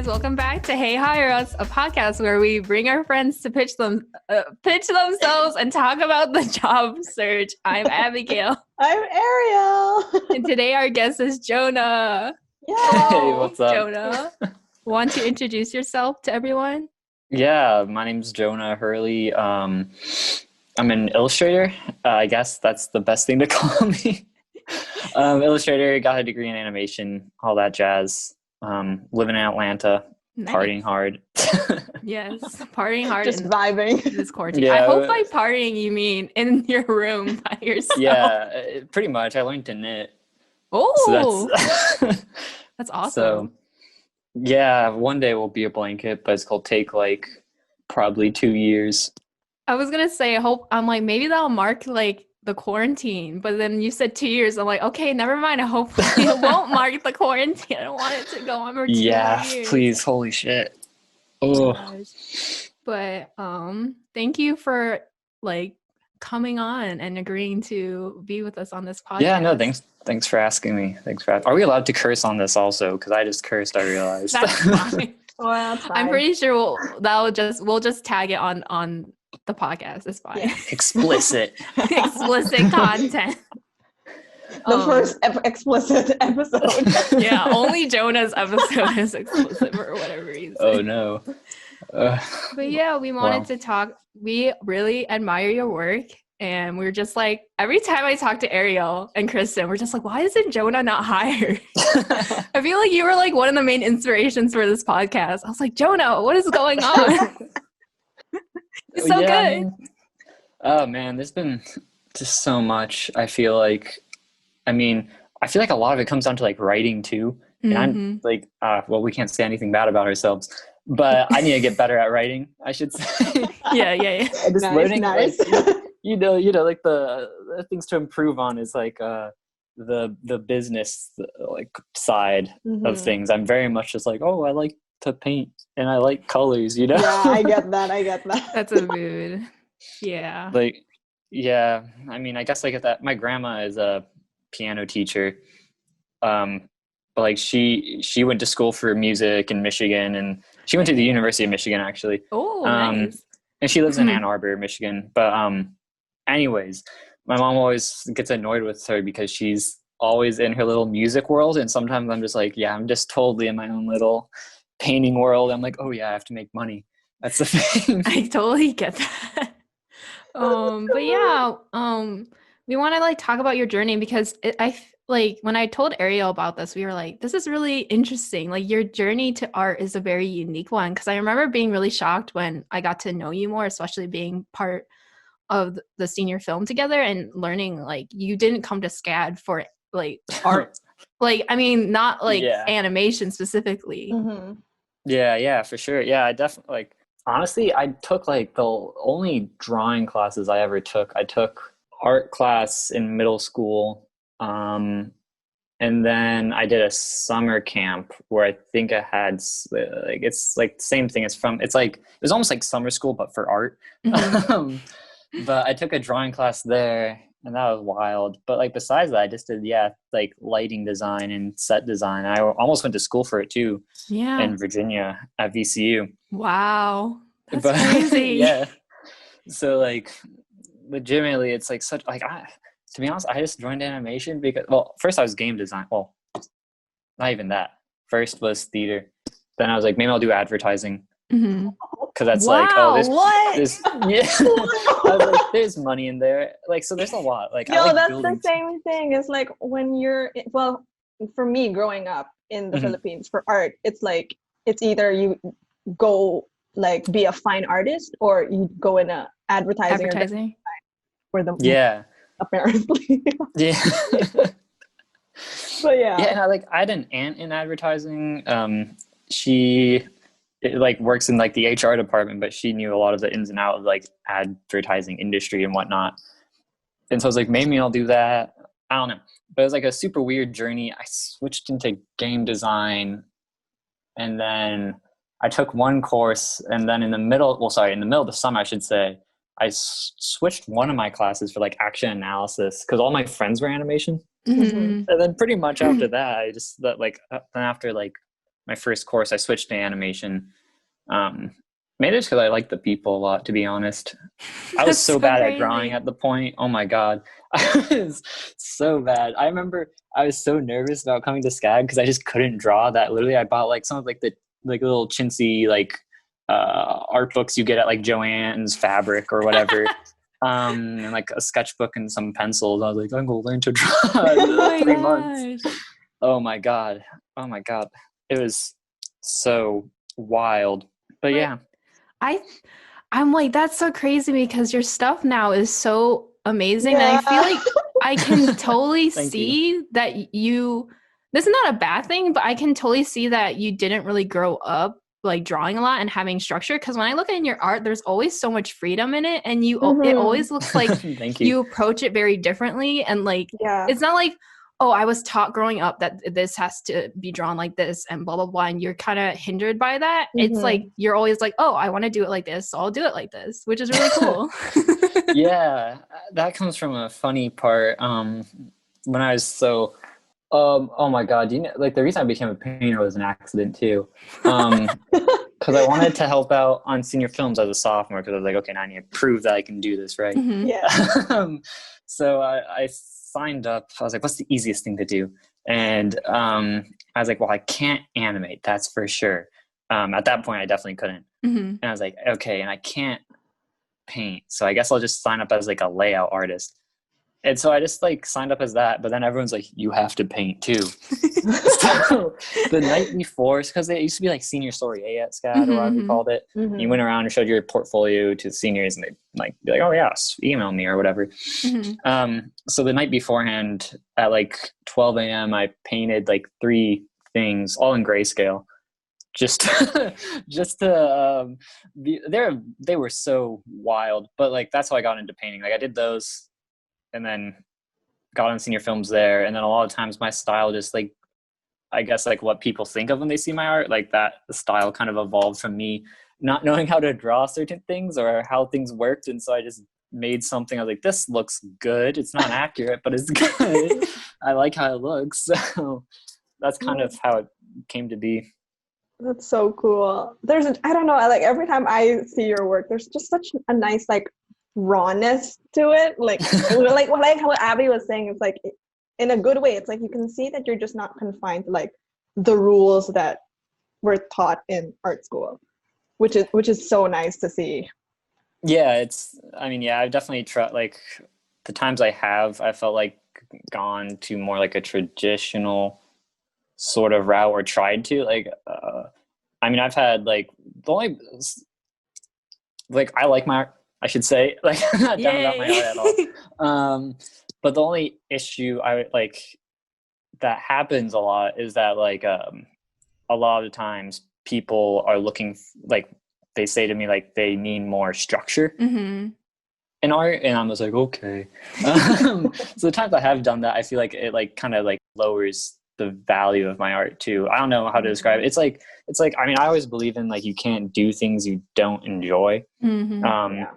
guys, welcome back to Hey Hire Us, a podcast where we bring our friends to pitch themselves and talk about the job search. I'm Abigail. I'm Ariel. And today our guest is Jonah. Yeah. Hey, what's up? Jonah, want to introduce yourself to everyone? Yeah, my name's Jonah Hurley. I'm an illustrator. I guess that's the best thing to call me. Illustrator, got a degree in animation, all that jazz. Living in Atlanta, Nice. partying hard. Yes, partying hard. Just in vibing. this quarantine. Yeah, I hope by partying you mean in your room by yourself. Yeah, pretty much. I learned to knit. Oh, So that's awesome. So, yeah, one day will be a blanket, but it's going to take like probably 2 years. I was gonna say, I'm like, maybe that'll mark like the quarantine, but then you said 2 years. I'm like, okay, never mind. I hope it won't mark the quarantine. I don't want it to go on for 2 Yeah, years. please. Holy shit. Oh, Gosh. But thank you for like coming on and agreeing to be with us on this podcast. yeah, no, thanks for asking me. Are we allowed to curse on this also? Because I just cursed, I realized. That's fine. Well, that's fine. I'm pretty sure we'll just tag it on the podcast. It's fine. Yeah. Explicit. Explicit content. The first explicit episode. Yeah, only Jonah's episode is explicit for whatever reason. Oh no. But yeah, we wanted to talk. We really admire your work. And we're just like, every time I talk to Ariel and Kristen, we're just like, why isn't Jonah not hired? I feel like you were like one of the main inspirations for this podcast. I was like, Jonah, what is going on? It's so good. Oh man, there's been just so much. I feel like a lot of it comes down to like writing too. And I'm like, well, we can't say anything bad about ourselves, but I need to get better at writing, I should say. Yeah. Just learning, nice. like, you know, like the things to improve on is like the business like side of things. I'm very much just like, oh, I like to paint and I like colors, you know. Yeah, I get that. That's a mood. Yeah. Like, yeah, I mean, I guess like that. My grandma is a piano teacher, but like she went to school for music in Michigan, and she went to the University of Michigan actually. Oh, nice. And she lives in Ann Arbor, Michigan. But anyways, my mom always gets annoyed with her because she's always in her little music world, and sometimes I'm just like, yeah, I'm just totally in my own little painting world. I'm like, oh yeah, I have to make money. That's the thing. I totally get that. But yeah, we want to like talk about your journey because like when I told Ariel about this, we were like, this is really interesting. Like your journey to art is a very unique one. Because I remember being really shocked when I got to know you more, especially being part of the senior film together and learning like you didn't come to SCAD for like art. Like, I mean, not like animation specifically. Yeah, for sure. Yeah, I definitely like, honestly, I took like the only drawing classes I ever took. I took art class in middle school. And then I did a summer camp where I think I had like, it's like the same thing. It's like, it was almost like summer school, but for art. But I took a drawing class there and that was wild. But like, besides that, I just did, like lighting design and set design. I almost went to school for it too. Yeah. In Virginia at VCU. Wow. That's crazy. Yeah. So like, legitimately, it's like such like to be honest, I just joined animation because, well, first I was game design. Well, not even that. First was theater. Then I was like, maybe I'll do advertising. Because that's like, there's I was like, there's money in there. Like, so there's a lot. Like, I like that's building. the same thing. It's like when you're, well, for me growing up in the Philippines for art, it's like, it's either you go like be a fine artist or you go in a advertising. For the apparently. Yeah. But yeah. Yeah, and I had an aunt in advertising. She like works in like the HR department, but she knew a lot of the ins and outs of like advertising industry and whatnot. And so I was like, maybe I'll do that. I don't know. But it was like a super weird journey. I switched into game design, and then I took one course, and then in the middle of the summer, I should say, I switched one of my classes for like action analysis because all my friends were animation. And then pretty much after that, I just after like my first course, I switched to animation. Maybe just because I like the people a lot, to be honest. I was That's so so bad at crazy. drawing at the point. Oh my God. I was so bad. I remember I was so nervous about coming to SCAD because I just couldn't draw that. Literally, I bought like some of like the like little chintzy like art books you get at like Joann's Fabric or whatever. And like a sketchbook and some pencils. I was like, I'm gonna learn to draw Oh in my 3 months. gosh. Oh my God. Oh my God. It was so wild. But yeah. I'm like, that's so crazy because your stuff now is so amazing. And Yeah. I feel like I can totally Thank see that this is not a bad thing, but I can totally see that you didn't really grow up like drawing a lot and having structure. Because when I look at your art, there's always so much freedom in it. And it Mhm. always looks like Thank you. you approach it very differently. And like, Yeah. it's not like, oh, I was taught growing up that this has to be drawn like this and blah, blah, blah. And you're kind of hindered by that. It's like, you're always like, oh, I want to do it like this. So I'll do it like this, which is really cool. Yeah, that comes from a funny part. When I was oh my God, you know, like the reason I became a painter was an accident too. Because I wanted to help out on senior films as a sophomore because I was like, okay, now I need to prove that I can do this, right? Mhm. Yeah. So I signed up. I was like, what's the easiest thing to do? And I was like, well, I can't animate, that's for sure. At that point, I definitely couldn't. Mhm. And I was like, okay, and I can't paint, so I guess I'll just sign up as like a layout artist. And so I just like signed up as that, but then everyone's like, you have to paint too. So the night before, because it used to be like senior story A at SCAD or whatever we called it. Mhm. You went around and showed your portfolio to seniors, and they'd like be like, oh yeah, email me or whatever. Mhm. So the night beforehand at like 12 a.m. I painted like 3 things all in grayscale. Just just to they were so wild, but like that's how I got into painting. Like I did those and then got on senior films there, and then a lot of times my style just like, I guess like what people think of when they see my art, like that style kind of evolved from me not knowing how to draw certain things or how things worked. And so I just made something. I was like, this looks good, it's not accurate, but it's good. I like how it looks. So that's kind of how it came to be. That's so cool. I don't know, like every time I see your work, there's just such a nice like rawness to it. Like like how Abby was saying, it's like in a good way. It's like you can see that you're just not confined to like the rules that were taught in art school, which is so nice to see. Yeah, I've definitely tried, like the times I felt like gone to more like a traditional sort of route or tried to like I've had like the only like I like my art, I should say. Like I'm not down about my art at all. But the only issue I like that happens a lot is that like a lot of the times people are looking like they say to me like they need more structure Mhm. in art, and I'm just like, okay. So the times I have done that, I feel like it like kind of like lowers the value of my art too. I don't know how to describe it. It's like I always believe in like you can't do things you don't enjoy. Mhm. Yeah.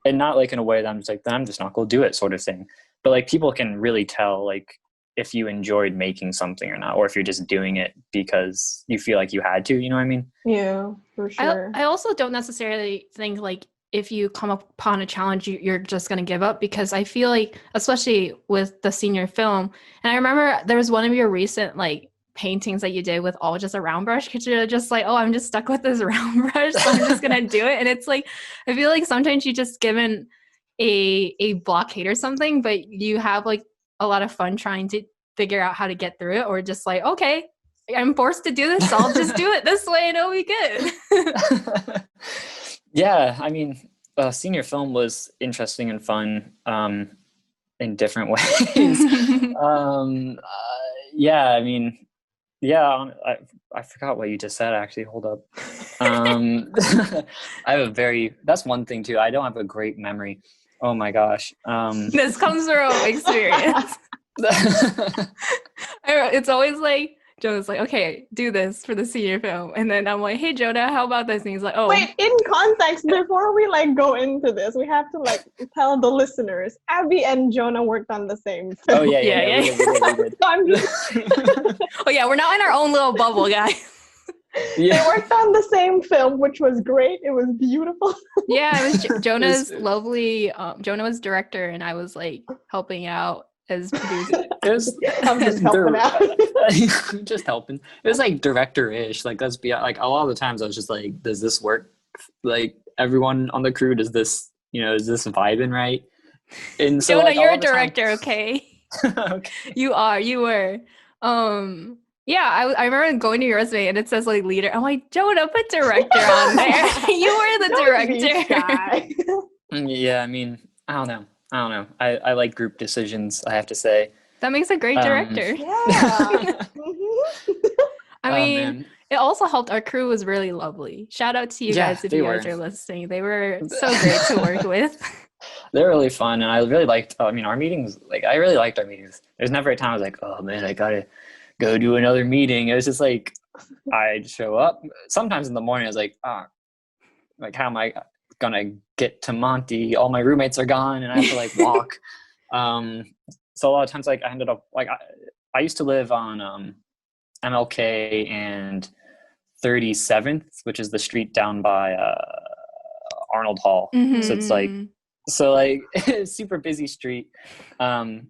And not like in a way that I'm just like, then I'm just not gonna do it sort of thing. But like people can really tell like if you enjoyed making something or not, or if you're just doing it because you feel like you had to, you know what I mean? Yeah, for sure. I also don't necessarily think like if you come upon a challenge, you're just going to give up, because I feel like, especially with the senior film, and I remember there was one of your recent like paintings that you did with all just a round brush, because you're just like, oh, I'm just stuck with this round brush, so I'm just going to do it. And it's like, I feel like sometimes you just given a blockade or something, but you have like a lot of fun trying to figure out how to get through it, or just like, okay, I'm forced to do this, so I'll just do it this way and it'll be good. Yeah, senior film was interesting and fun in different ways. Yeah, I forgot what you just said, actually. Hold up. That's one thing too. I don't have a great memory. Oh my gosh. This comes from experience. It's always like, Jonah's like, okay, do this for the senior film. And then I'm like, hey, Jonah, how about this? And he's like, oh. Wait, in context, before we like go into this, we have to like tell the listeners, Abby and Jonah worked on the same film. Oh yeah. We did. I'm just... Oh yeah, we're not in our own little bubble, guys. Yeah. They worked on the same film, which was great. It was beautiful. Yeah, it was Jonah's lovely. Jonah was director, and I was like helping out as producer. It was I'm just helping out. just helping. It was like director-ish. Like let's be like a lot of the times I was just like, does this work? Like everyone on the crew, does this, is this vibing right? And so Jonah, like you're all a the time. director, okay? Okay. You were. Yeah, I remember going to your resume and it says like leader. I'm like, Jonah, put director on there. You were the Don't be director. shy. Yeah, I mean, I don't know. I like group decisions, I have to say. That makes a great director. Yeah. I Oh mean, man. it also helped. Our crew was really lovely. Shout out to you Yeah, guys if they you guys were. are listening. They were so great to work with. They're really fun, and I really liked. I mean, our meetings. Like, I really liked our meetings. There's never a time I was like, "Oh man, I gotta go do another meeting." It was just like I'd show up. Sometimes in the morning, I was like, "Ah, like how am I gonna get to Monty? All my roommates are gone, and I have to like walk." So a lot of times, like I ended up like I used to live on MLK and 37th, which is the street down by Arnold Hall. So it's like. Mhm. So like super busy street, but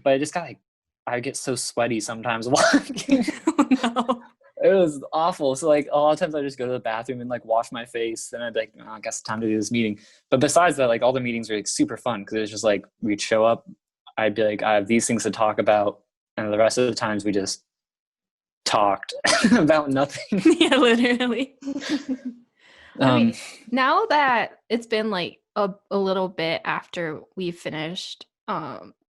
I just got like I get so sweaty sometimes walking. Oh, no. It was awful. So like a lot of times I just go to the bathroom and like wash my face, and I'd be like, oh, I guess it's time to do this meeting. But besides that, like all the meetings were like super fun because it was just like we'd show up, I'd be like, I have these things to talk about, and the rest of the times we just talked about nothing. Yeah, literally. I mean, now that it's been like a little bit after we finished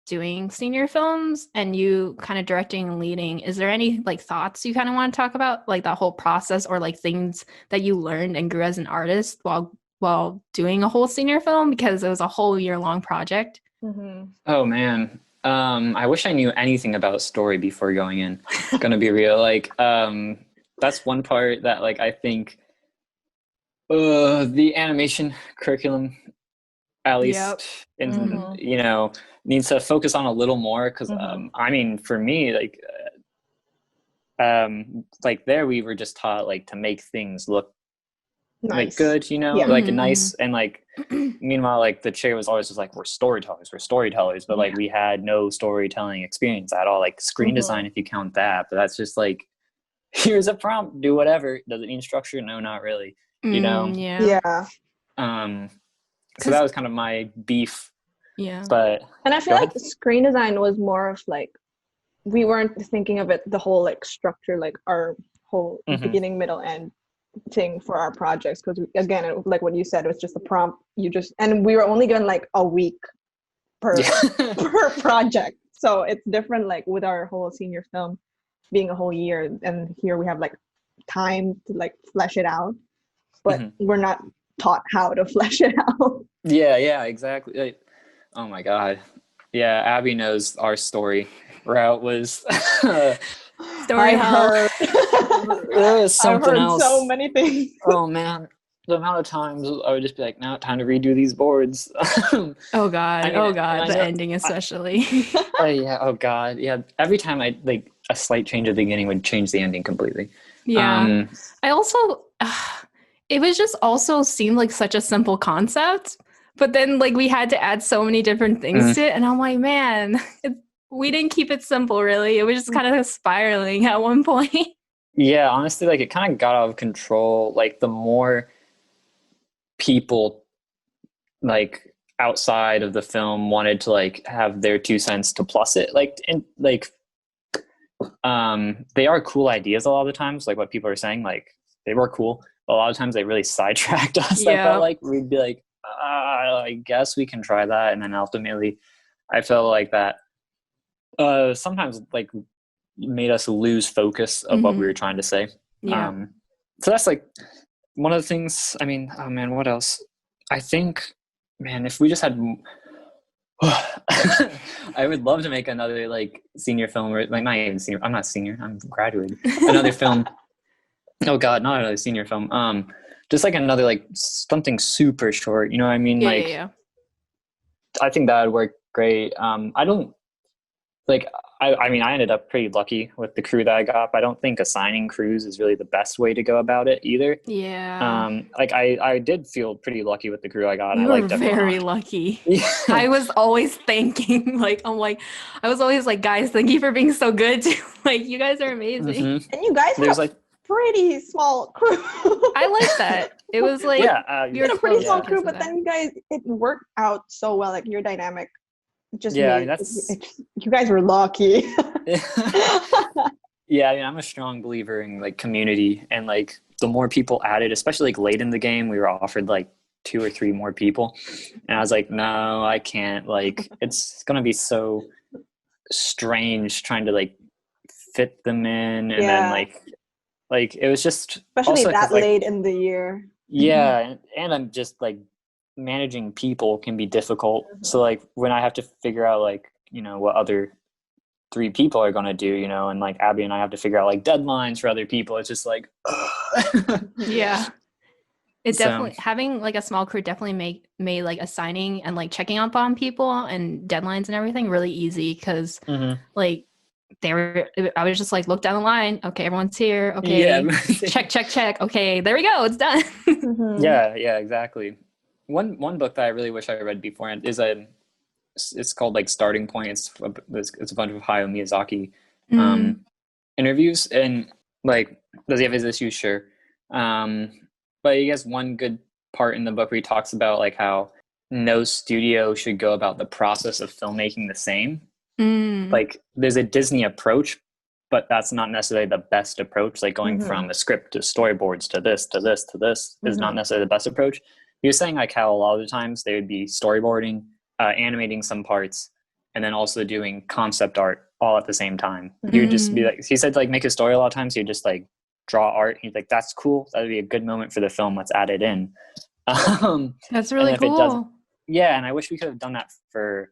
doing senior films and you kind of directing and leading, is there any like thoughts you kind of want to talk about, like that whole process or like things that you learned and grew as an artist while doing a whole senior film, because it was a whole year-long project? Mm-hmm. Oh man. I wish I knew anything about story before going in. Gonna be real. Like, that's one part that like I think the animation curriculum, at Yep. least in Mm-hmm. needs to focus on a little more because Mm-hmm. I mean for me like there we were just taught like to make things look like Nice. good, Yeah. like Mhm, nice, and like meanwhile like the chair was always just like we're storytellers, but like Yeah. we had no storytelling experience at all, like screen design if you count that, but that's just like here's a prompt, do whatever. Does it mean structure? No, not really, you know. Yeah. Yeah. So that was kind of my beef, Yeah. but And I feel go like ahead. screen design was more of like we weren't thinking of it the whole like structure, like our whole beginning, middle, end thing for our projects, because again, like what you said, it was just a prompt. And we were only given like a week per per project, so it's different like with our whole senior film being a whole year, and here we have like time to like flesh it out, but we're not taught how to flesh it out. Yeah, exactly. Like, oh my god, yeah, Abby knows our story route was Story hell. I've something heard else. so many things. Oh man, the amount of times I would just be like, now time to redo these boards. Oh god. I mean, Oh god. I The know, ending especially. yeah. Oh god, yeah. Every time I like a slight change at the beginning would change the ending completely. Yeah. I also it was just also seemed like such a simple concept, but then like we had to add so many different things to it, and I'm like, man, we didn't keep it simple really. It was just kind of spiraling at one point. Yeah, honestly, like it kind of got out of control. Like the more people like outside of the film wanted to like have their 2 cents to plus it, like and like they are cool ideas a lot of the times, like what people are saying, like they were cool, but a lot of times they really sidetracked us. I felt like we'd be like, I guess we can try that, and then ultimately I felt like that sometimes like made us lose focus of what we were trying to say. So that's like one of the things. I mean, oh man, what else? I think, man, if we just had I would love to make another like senior film, or like not even senior, I'm not senior, I'm graduated. Another film. Oh god, not another senior film. Just like another like something super short, you know what I mean? Yeah. I think that would work great. I don't like I mean, I ended up pretty lucky with the crew that I got, but I don't think assigning crews is really the best way to go about it either. Yeah. Like I did feel pretty lucky with the crew I got, and I You were liked everyone on very it. lucky. Yeah. I was always thanking, like, I was always like, guys, thank you for being so good too. Like, you guys are amazing. And you guys had There's a like pretty small crew. I like that. It was like, yeah, we You were had a pretty close small because crew, of but that. then you guys, it worked out so well. Like your dynamic just yeah. I mean made that's you guys were lucky. yeah. I mean, I'm a strong believer in like community, and like the more people added, especially like late in the game, we were offered like 2 or 3 more people, and I was like, no, I can't. Like, it's gonna be so strange trying to like fit them in, and then Yeah, like it was just especially also because that like late in the year. yeah, and I'm just like managing people can be difficult. So like when I have to figure out like what other 3 people are gonna do, and like Abby and I have to figure out like deadlines for other people. It's just like Yeah. It so definitely having like a small crew definitely made like assigning and like checking up on people and deadlines and everything really easy because mhm. like I was just like look down the line, okay, everyone's here, Yeah. okay, check, okay, there we go, it's done. Yeah, exactly. One book that I really wish I read beforehand is it's called like Starting Point. It's a bunch of Hayao Miyazaki interviews, and like does he have his issues? Sure, but he has one good part in the book where he talks about like how no studio should go about the process of filmmaking the same. Like there's a Disney approach, but that's not necessarily the best approach. Like going from a script to storyboards to this to this to this is not necessarily the best approach. He was saying like how a lot of the times they would be storyboarding, animating some parts, and then also doing concept art all at the same time. You would just be like, he said like make a story a lot of times. You just like draw art. He's like, that's cool. That would be a good moment for the film. Let's add it in. That's And really if it doesn't, cool. yeah. And I wish we could have done that for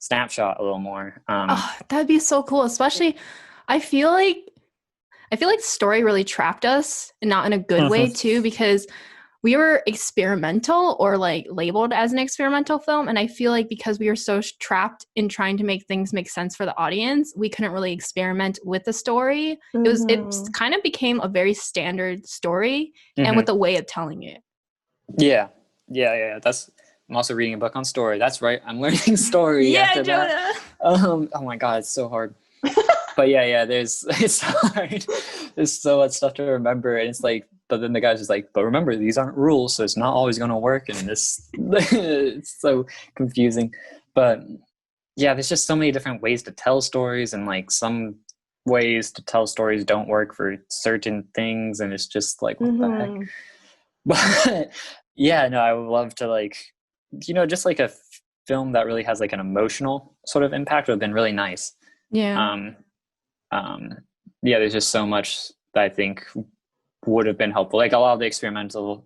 Snapshot a little more. Oh, that'd be so cool. Especially, I feel like story really trapped us, and not in a good way too, because we were experimental or like labeled as an experimental film. And I feel like because we were so trapped in trying to make things make sense for the audience, we couldn't really experiment with the story. It kind of became a very standard story and with a way of telling it. Yeah. I'm also reading a book on story. That's right. I'm learning story. Yeah, after Jonah. That. Oh my God, it's so hard. But yeah, it's hard. There's so much stuff to remember, and it's like, but then the guy's just like, but remember, these aren't rules, so it's not always going to work, and this it's so confusing. But yeah, there's just so many different ways to tell stories, and like some ways to tell stories don't work for certain things, and it's just like, what the heck? But yeah, no, I would love to like, just like a film that really has like an emotional sort of impact would have been really nice. Yeah. Yeah, there's just so much that I think would have been helpful. Like a lot of the experimental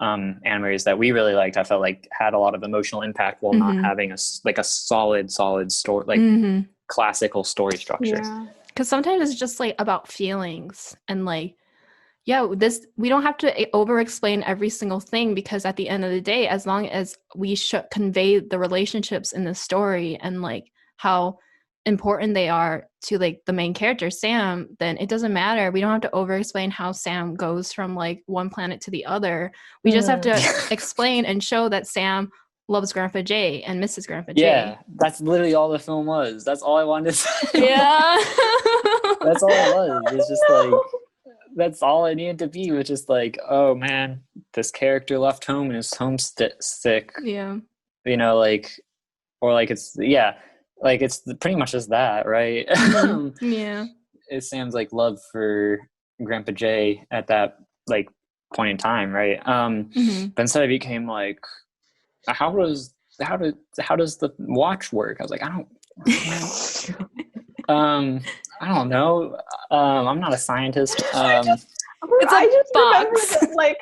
animators that we really liked, I felt like had a lot of emotional impact while not having a solid story, like classical story structure. Yeah. Because sometimes it's just like about feelings and like, yeah, we don't have to over explain every single thing, because at the end of the day, as long as we should convey the relationships in the story and like how important they are to like the main character Sam, then it doesn't matter. We don't have to over explain how Sam goes from like one planet to the other. We just have to explain and show that Sam loves Grandpa Jay and misses Grandpa Jay. Yeah, that's literally all the film was. That's all I wanted to say. Yeah. That's all it was. It's just like, that's all it needed to be, was just like, oh man, this character left home and is homesick. Yeah. Like, or like it's pretty much just that, right? Yeah. It's Sam's like love for Grandpa Jay at that like point in time, right? But instead it became like, how does the watch work? I was like, I don't know. I'm not a scientist. I just remember box. that, like,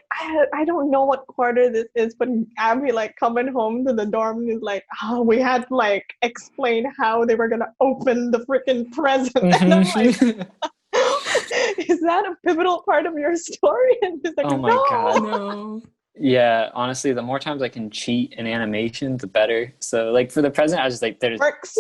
I don't know what quarter this is, but Abby like coming home to the dorm is like, we had to like explain how they were gonna open the freaking present. And I'm like, is that a pivotal part of your story? And he's like, oh my God, no. Yeah, honestly, the more times I can cheat in animation, the better. So like for the present, I was just like, Work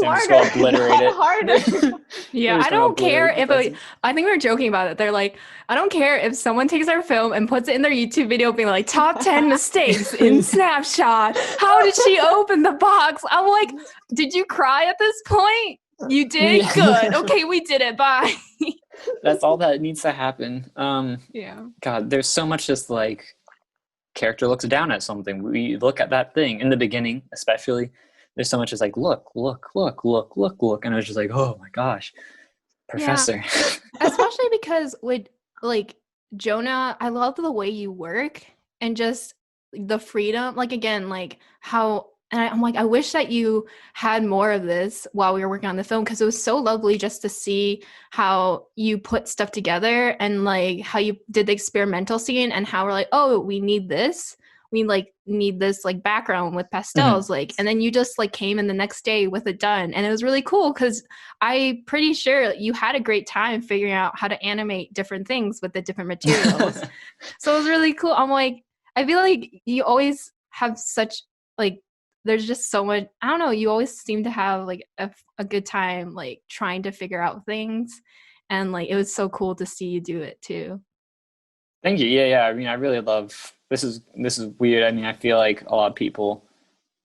I'm just gonna smarter, obliterate not it. harder. Yeah, They're just I gonna don't care obliterate the if present. I think we were joking about it. They're like, I don't care if someone takes our film and puts it in their YouTube video being like top 10 mistakes in Snapshot. How did she open the box? I'm like, did you cry at this point? You did? Good. Yeah. Okay, we did it. Bye. That's all that needs to happen. Yeah. God, there's so much just like character looks down at something. We look at that thing in the beginning, especially. There's so much just like look, look, look, look, look, look, and I was just like, oh my gosh, Yeah. professor. Especially because with like Jonah, I love the way you work and just the freedom. Like again, like how and I'm like, I wish that you had more of this while we were working on the film because it was so lovely just to see how you put stuff together and like how you did the experimental scene and how we're like, oh, we need this. We like need this like background with Mhm. pastels, like, and then you just like came in the next day with it done. And it was really cool because I'm pretty sure you had a great time figuring out how to animate different things with the different materials. So it was really cool. I'm like, I feel like you always have such like there's just so much I don't know, you always seem to have like a good time like trying to figure out things and like it was so cool to see you do it too. Thank you. Yeah, yeah. I mean, I really love this is weird. I mean, I feel like a lot of people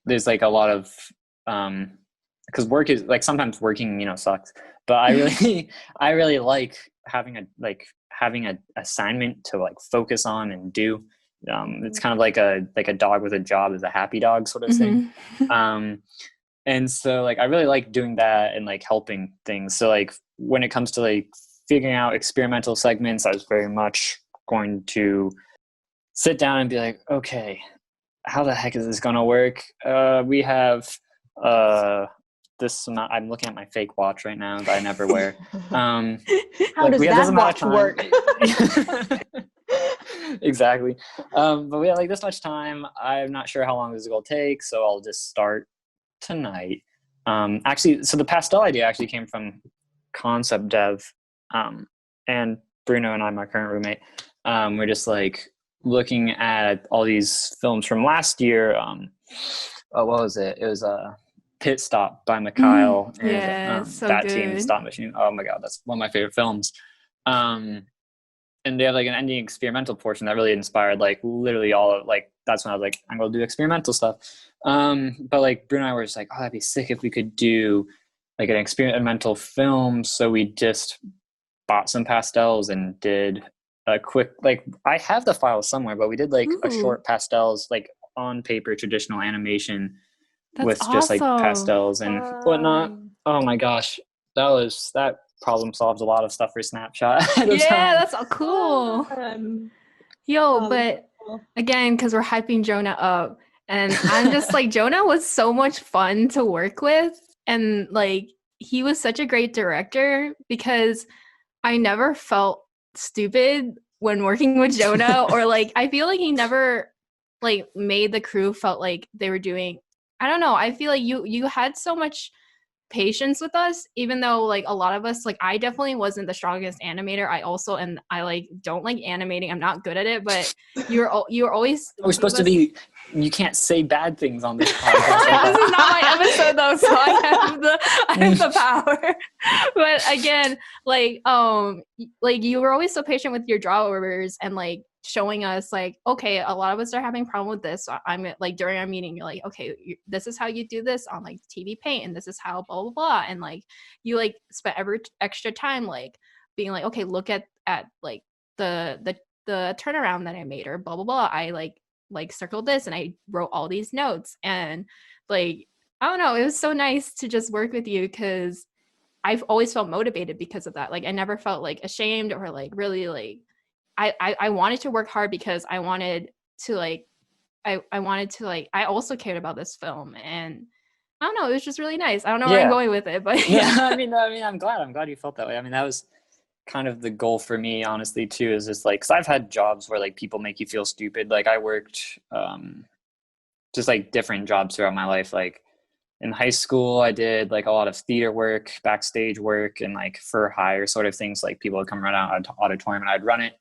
there's like a lot of um because work is like sometimes working, sucks. But I really I really like having a assignment to like focus on and do. It's kind of like a dog with a job is a happy dog sort of thing. Mhm. Um and so like I really like doing that and like helping things. So like when it comes to like figuring out experimental segments, I was very much going to sit down and be like, okay, how the heck is this gonna work? We have uh this amount. I'm looking at my fake watch right now that I never wear. Um, How like does we have this that amount of watch time. work? Exactly. But we have like this much time. I'm not sure how long this is gonna take, so I'll just start tonight. Actually, so the pastel idea actually came from concept dev, and Bruno and I, my current roommate, we're just like looking at all these films from last year. What was it? It was a Pit Stop by MacLeod and Yeah, so that team, good. Stop Machine. Oh my god, that's one of my favorite films. Um, and they have like an ending experimental portion that really inspired like literally all of like that's when I was like I'm gonna do experimental stuff. But like Bruno and I were just like, oh, that'd be sick if we could do like an experimental film. So we just bought some pastels and did a quick like I have the file somewhere, but we did like a Ooh, short pastels like on paper traditional animation that's with just like awesome. pastels and whatnot. Fun. Oh my gosh, that problem solves a lot of stuff for Snapshot at a Yeah, time. that's all cool. Fun. Yo, Oh, that's so but cool. again, because we're hyping Jonah up, and I'm just like, Jonah was so much fun to work with. And like, he was such a great director because I never felt stupid when working with Jonah, or like, I feel like he never like made the crew felt like they were doing, I don't know. I feel like you had so much patience with us even though like a lot of us like I definitely wasn't the strongest animator. I also and I like don't like animating. I'm not good at it, but you're always We're gave supposed to us be. You can't say bad things on this podcast like this that. is not my episode though, so I have the power. But again, like you were always so patient with your drawers and like showing us like, okay, a lot of us are having problem with this. So I'm like during our meeting, you're like, okay, this is how you do this on like TV Paint, and this is how blah blah blah, and like you like spent every extra time like being like, okay, look at like the turnaround that I made or blah blah blah. I like circled this and I wrote all these notes and like I don't know, it was so nice to just work with you because I've always felt motivated because of that. Like I never felt like ashamed or like really like I wanted to work hard because I wanted to like I wanted to like I also cared about this film and I don't know, it was just really nice. I don't know where I'm Yeah. going with it, but No, yeah. I mean, I'm glad you felt that way. I mean, that was kind of the goal for me, honestly, too, is just like, cause I've had jobs where like people make you feel stupid. Like I worked, just like different jobs throughout my life. Like in high school, I did like a lot of theater work, backstage work, and like for hire sort of things. Like people would come run out an auditorium and I'd run it.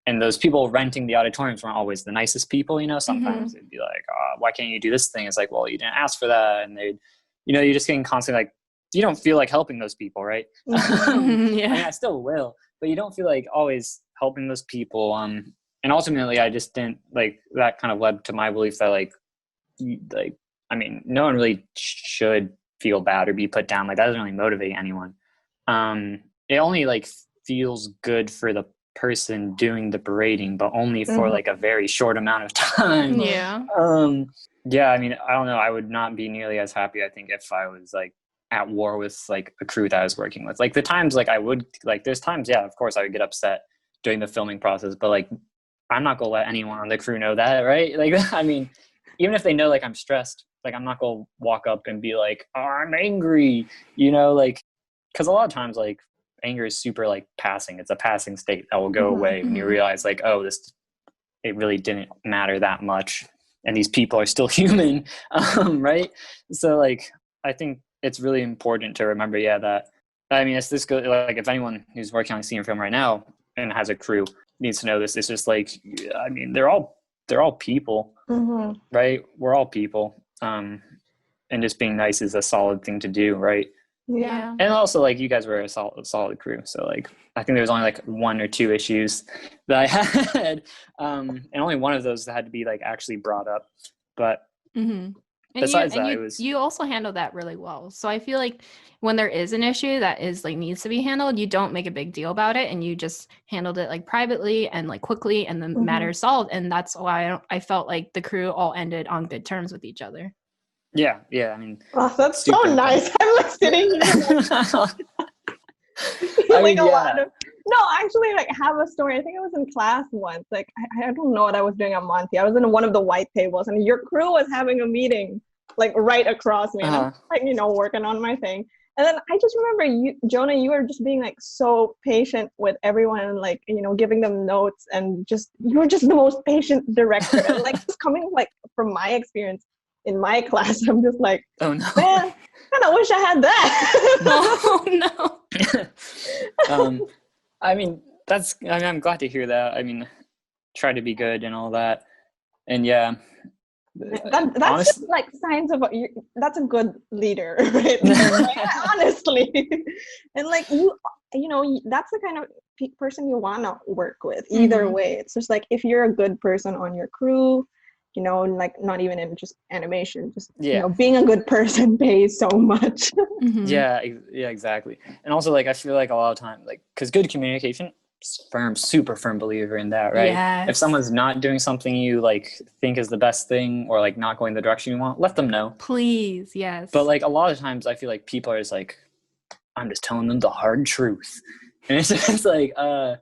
and those people renting the auditoriums weren't always the nicest people, you know. Sometimes they'd be like, why can't you do this thing? It's like, well, you didn't ask for that. And they'd, you know, you're just getting constantly like, you don't feel like helping those people, right? I mean, I still will, but you don't feel like always helping those people. And ultimately I just didn't like, that kind of led to my belief that like, I mean, no one really should feel bad or be put down. Like that doesn't really motivate anyone. It only like feels good for the person doing the parading, but only for like a very short amount of time. Yeah. Yeah, I mean, I don't know. I would not be nearly as happy, I think, if I was like at war with like a crew that I was working with. Like the times like I would like there's times, yeah, of course I would get upset during the filming process, but like I'm not gonna let anyone on the crew know that, right? Like I mean, even if they know like I'm stressed, like I'm not gonna walk up and be like, oh, I'm angry, you know, like because a lot of times like anger is super like passing. It's a passing state that will go away when you realize like, oh, this it really didn't matter that much, and these people are still human, right? So like I think it's really important to remember, yeah, that I mean, it's this good. Like if anyone who's working on senior film right now and has a crew needs to know this, it's just like, I mean, they're all people, right? We're all people, and just being nice is a solid thing to do, right? Yeah. And also like you guys were a solid crew, so like I think there was only like 1 or 2 issues that I had, and only one of those that had to be like actually brought up, but besides that, it was you also handled that really well. So I feel like when there is an issue that is like needs to be handled, you don't make a big deal about it, and you just handled it like privately and like quickly, and the matter is solved. And that's why I felt like the crew all ended on good terms with each other. Yeah, I mean, that's so nice. I'm like sitting here like a lot of no, actually, like have a story. I think I was in class once. Like I don't know what I was doing at Monty. I was in one of the white tables, and your crew was having a meeting like right across me, and I'm like, you know, working on my thing. And then I just remember you, Jonah, you were just being like so patient with everyone, and like, you know, giving them notes, and just you were just the most patient director. And like just coming like from my experience in my class, I'm just like, oh no, man, kind of wish I had that. Oh no. I mean, I'm glad to hear that. I mean, try to be good and all that, and yeah. That's honestly, just like signs of that's a good leader, right? Like, honestly, and like you know, that's the kind of person you want to work with. Either way, it's just like if you're a good person on your crew, you know, like not even in just animation, just you know, being a good person pays so much. Yeah, exactly. And also like I feel like a lot of time, like because good communication, super firm believer in that, right? Yes. If someone's not doing something you like think is the best thing, or like not going the direction you want, let them know, please. Yes. But like a lot of times I feel like people are just like, I'm just telling them the hard truth, and it's just like I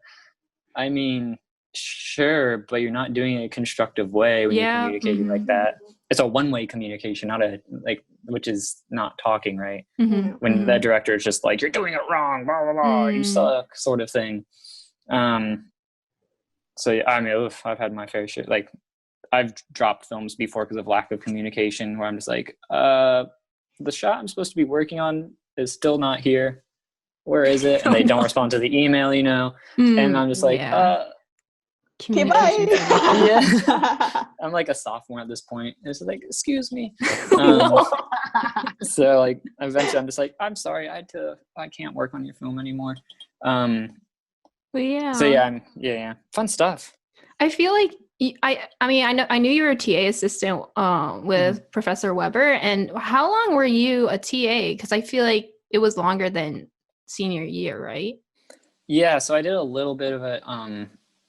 mean, sure, but you're not doing it in a constructive way when you're communicating like that. It's a one-way communication, not a like, which is not talking, right? When the director is just like, you're doing it wrong, blah blah blah, you suck, sort of thing. So yeah, I mean, I've had my fair share. Like, I've dropped films before because of lack of communication, where I'm just like, the shot I'm supposed to be working on is still not here. Where is it? And they don't respond to the email, you know. And I'm just like, communication. yeah. I'm like a sophomore at this point. It's like, excuse me. So like eventually I'm just like, I'm sorry, I can't work on your film anymore. But yeah. So yeah. Fun stuff. I feel like I knew you were a TA assistant with Professor Weber. And how long were you a TA? Because I feel like it was longer than senior year, right? Yeah, so I did a little bit of a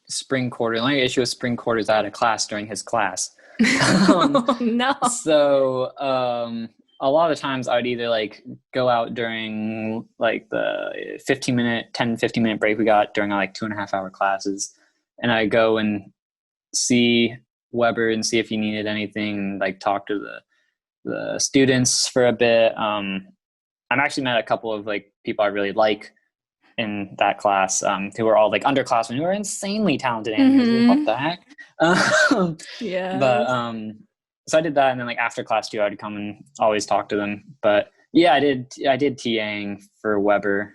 spring quarter. The only issue with spring quarters out of class during his class. No. So a lot of times I would either like go out during like the 15 minute break we got during like 2.5 hour classes, and I go and see Weber and see if he needed anything, like talk to the students for a bit. I've actually met a couple of like people I really like in that class, who were all like underclassmen who are insanely talented animators. What the heck? Yeah. But so I did that, and then like after class too, I'd come and always talk to them. But yeah, I did TAing for Weber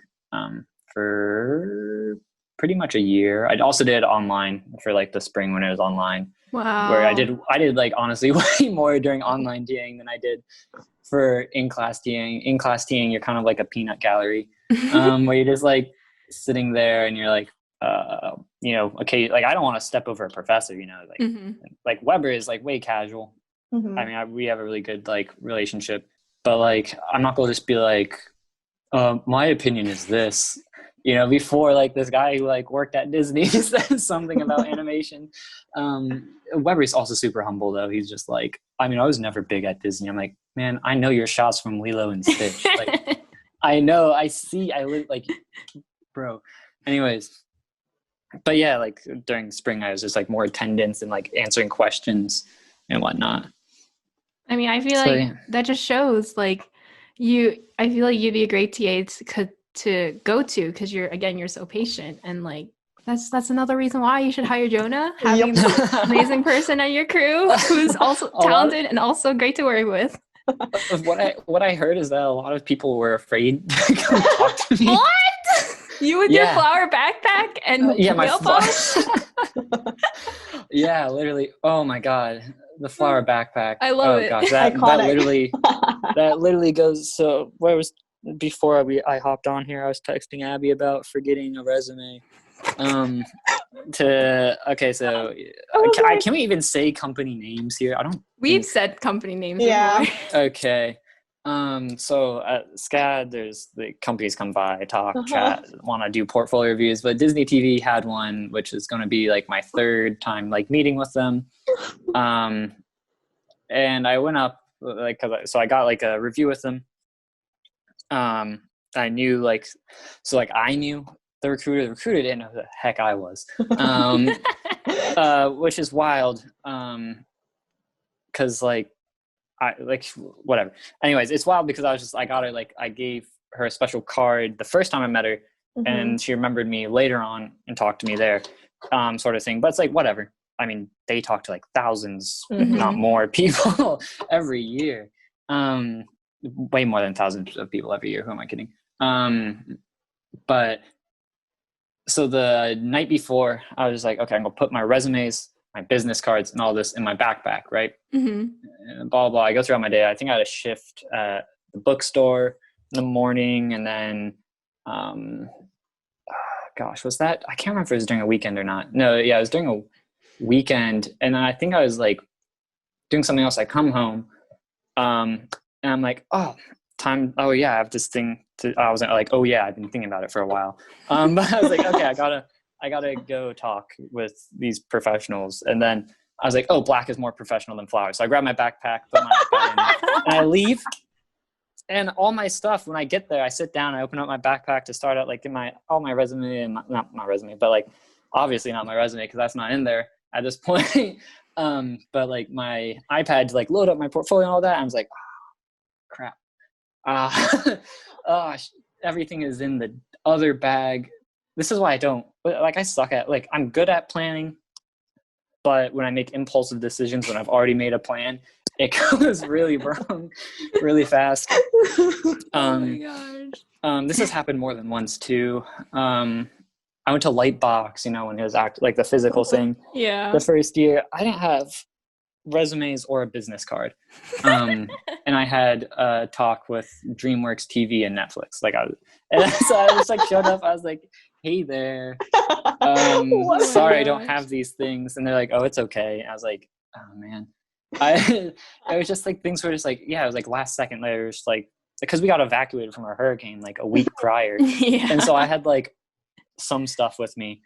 for pretty much a year. I also did online for like the spring when it was online, where I Wow. did like honestly way more during online TAing than I did for in-class TAing. In-class TAing, you're kind of like a peanut gallery, where you're just like sitting there and you're like, you know, okay, like I don't want to step over a professor, you know, like Mhm. like Weber is like way casual. Mhm. I mean, we have a really good like relationship, but like I'm not gonna just be like, my opinion is this. You know, before like this guy who like worked at Disney says something about animation. Weber's also super humble though. He's just like, I mean, I was never big at Disney. I'm like, man, I know your shots from Lilo and Stitch. Like, I know, I see, I live like, bro. Anyways, but yeah, like during spring, I was just like more attendance and like answering questions and whatnot. I mean, I feel So like yeah. that just shows like I feel like you'd be a great TA to go to because you're so patient and like that's another reason why you should hire Jonah, having Yep. this amazing person at your crew who's also A lot talented and also great to work with. of what I heard is that a lot of people were afraid to come talk to me. What? You with your Yeah. flower backpack and Yeah, my whale pose? yeah, literally. Oh my god, the flower backpack. I love oh it. gosh, that Iconic. literally goes. So where was before I hopped on here? I was texting Abby about forgetting a resume. Okay, so can we even say company names here? I don't. We've think said company names Yeah. before. Okay. So at SCAD, there's the companies come by, talk, chat, want to do portfolio reviews, but Disney TV had one, which is going to be like my third time like meeting with them. And I went up like, so I got like a review with them. I knew like, so like I knew the recruiter didn't know who the heck I was. Which is wild. Cause like, I like whatever. Anyways, it's wild because I gave her a special card the first time I met her, and she remembered me later on and talked to me there, sort of thing. But it's like whatever. I mean, they talk to like thousands, if not more, people every year. Way more than thousands of people every year. Who am I kidding? But so the night before, I was like, okay, I'm gonna put my resumes, my business cards, and all this in my backpack, right? And blah, blah, blah. I go throughout my day. I think I had a shift at the bookstore in the morning. And then, gosh, was that? I can't remember if it was during a weekend or not. No, yeah, it was during a weekend. And then I think I was like doing something else. I come home and I'm like, oh, time. Oh, yeah, I have this thing. I was like, oh, yeah, I've been thinking about it for a while. But I was like, okay, I gotta go talk with these professionals. And then I was like, oh, black is more professional than flowers. So I grab my backpack, put my iPad in, and I leave. And all my stuff, when I get there, I sit down, I open up my backpack to start out like in all my resume, and not my resume, but like obviously not my resume because that's not in there at this point. But like my iPad to like load up my portfolio and all that. I was like, oh, crap. Everything is in the other bag. This is why I suck at, like, I'm good at planning, but when I make impulsive decisions, when I've already made a plan, it goes really wrong really fast. Oh my gosh. This has happened more than once too. I went to Lightbox, when it was like the physical thing. Yeah. The first year, I didn't have resumes or a business card. And I had a talk with DreamWorks TV and Netflix. So I just like showed up. I was like, hey there. Sorry, I don't have these things. And they're like, oh, it's okay. And I was like, oh man. It was just like things were just like, yeah, it was like last second later, just like, because we got evacuated from a hurricane like a week prior. Yeah. And so I had like some stuff with me.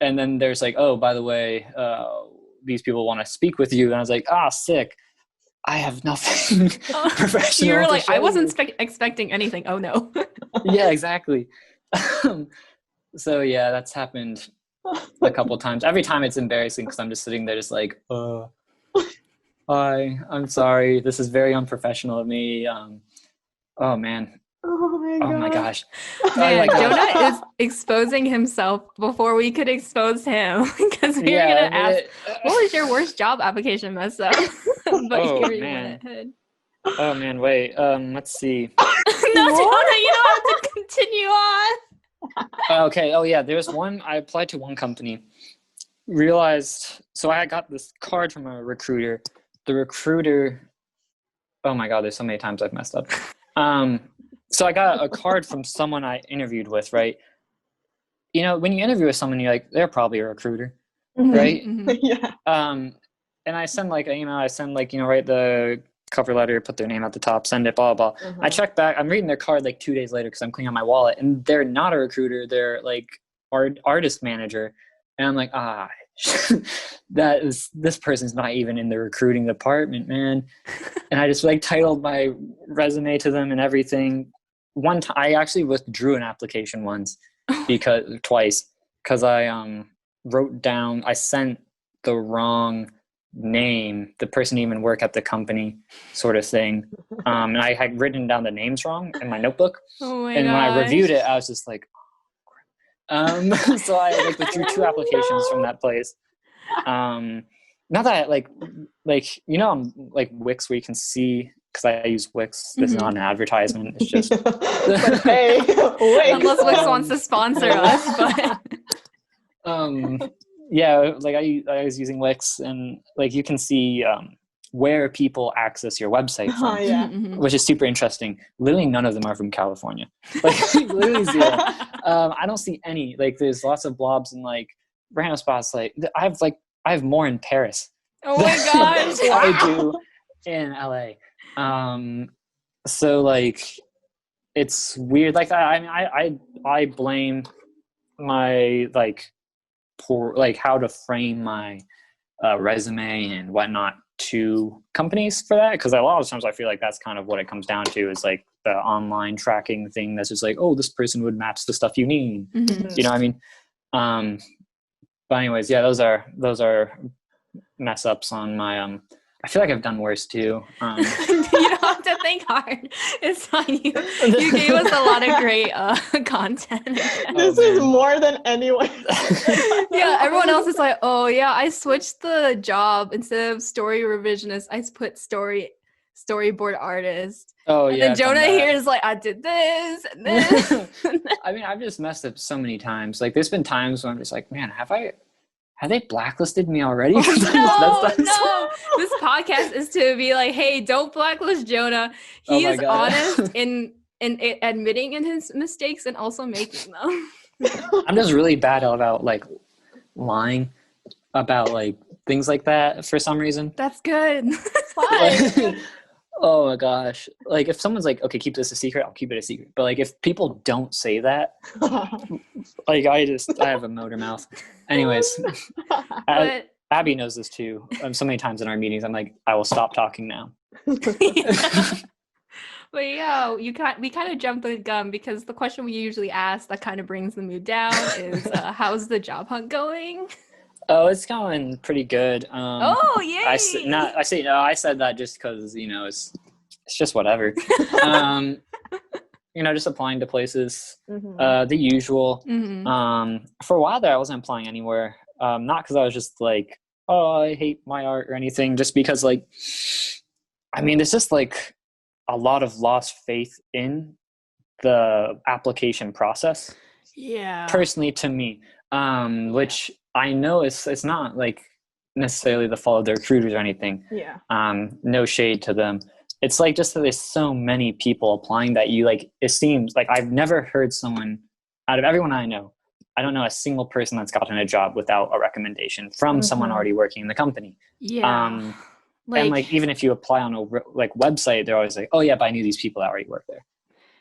And then there's like, oh, by the way, these people want to speak with you. And I was like, sick. I have nothing professional. You were like, I wasn't expecting anything. Oh no. Yeah, exactly. So yeah, that's happened a couple times. Every time it's embarrassing because I'm just sitting there just like, hi, I'm sorry. This is very unprofessional of me. Oh man. Oh my gosh. Man, Jonah is exposing himself before we could expose him because we were gonna ask, what was your worst job application mess up? But here you went ahead. Oh man, wait. Let's see. No, Jonah, you don't have to continue on. Okay. Oh yeah. There's one. I applied to one company. Realized. So I got this card from a recruiter. The recruiter. Oh my God. There's so many times I've messed up. So I got a card from someone I interviewed with. Right. You know, when you interview with someone, you're like, they're probably a recruiter, right? Yeah. And I send like an email. I send like, write the cover letter, put their name at the top, send it, blah, blah. I check back. I'm reading their card like 2 days later because I'm cleaning out my wallet, and they're not a recruiter. They're like artist manager. And I'm like, this person's not even in the recruiting department, man. And I just like titled my resume to them and everything. One time, I actually withdrew an application twice because I wrote down, I sent the wrong name. The person didn't even work at the company, sort of thing. And I had written down the names wrong in my notebook. Oh my and gosh. when I reviewed it, I was just like, so I like withdrew 2 applications from that place. Not that like I'm like Wix, where you can see, because I use Wix. This is not an advertisement. It's just But hey, unless Wix wants to sponsor us, but yeah, like I was using Wix, and like you can see where people access your website from, which is super interesting. Literally none of them are from California. Like literally zero. I don't see any. Like there's lots of blobs and like random spots. Like I have more in Paris. Oh my gosh. I do in LA. So like it's weird. Like I blame my like poor, like how to frame my resume and whatnot to companies for that, because a lot of times I feel like that's kind of what it comes down to, is like the online tracking thing that's just like, oh, this person would match the stuff you need. You know what I mean? But anyways, yeah, those are mess ups on my I feel like I've done worse too. You don't have to think hard. It's fine. You gave us a lot of great content. This is more than anyone. Yeah, everyone else is like, oh yeah, I switched the job. Instead of story revisionist, I put storyboard artist. Oh and yeah. then Jonah here is like, I did this and this. I mean, I've just messed up so many times. Like there's been times when I'm just like, man, have they blacklisted me already? No. This podcast is to be like, hey, don't blacklist Jonah. He is honest in admitting in his mistakes and also making them. I'm just really bad about like lying about like things like that for some reason. That's good. Like, oh my gosh. Like if someone's like, okay, keep this a secret, I'll keep it a secret. But like if people don't say that, like I have a motor mouth. Anyways, Abby knows this too. So many times in our meetings, I'm like, I will stop talking now. But yeah, we kind of jumped the gun, because the question we usually ask that kind of brings the mood down is, how's the job hunt going? Oh, it's going pretty good. Oh, yay! I said that just because it's just whatever. Just applying to places, the usual. For a while there, I wasn't applying anywhere. Not because I was just like, oh, I hate my art or anything. Just because, like, I mean, there's just like a lot of lost faith in the application process. Yeah. Personally, to me, which I know it's not like necessarily the fault of the recruiters or anything. Yeah. No shade to them. It's like just that there's so many people applying that it seems like I've never heard someone out of everyone I know. I don't know a single person that's gotten a job without a recommendation from someone already working in the company. Yeah. And like even if you apply on a website, they're always like, oh yeah, but I knew these people that already work there.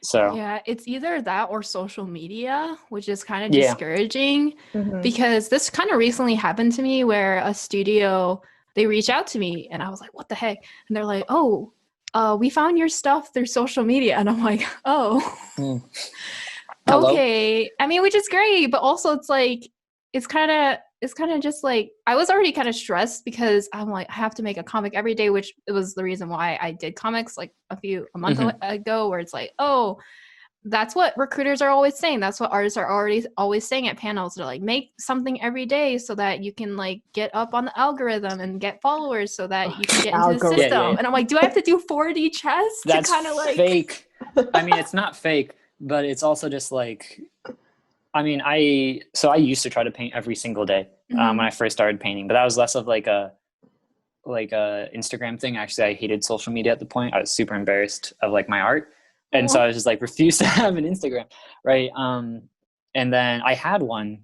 So yeah, it's either that or social media, which is kind of discouraging, because this kind of recently happened to me, where a studio, they reached out to me and I was like, what the heck? And they're like, oh, we found your stuff through social media. And I'm like, oh, okay. I mean, which is great, but also it's like, it's kind of just like, I was already kind of stressed because I'm like, I have to make a comic every day, which it was the reason why I did comics like a month ago, where it's like, oh, that's what recruiters are always saying. That's what artists are always saying at panels. They're like, make something every day so that you can like get up on the algorithm and get followers so that you can get into the system. Yeah. And I'm like, do I have to do 4D chess to kind of like fake? I mean, it's not fake, but it's also just like I mean, I used to try to paint every single day when I first started painting, but that was less of like a Instagram thing. Actually, I hated social media at the point. I was super embarrassed of like my art, and so I was just like refused to have an Instagram, right? And then I had one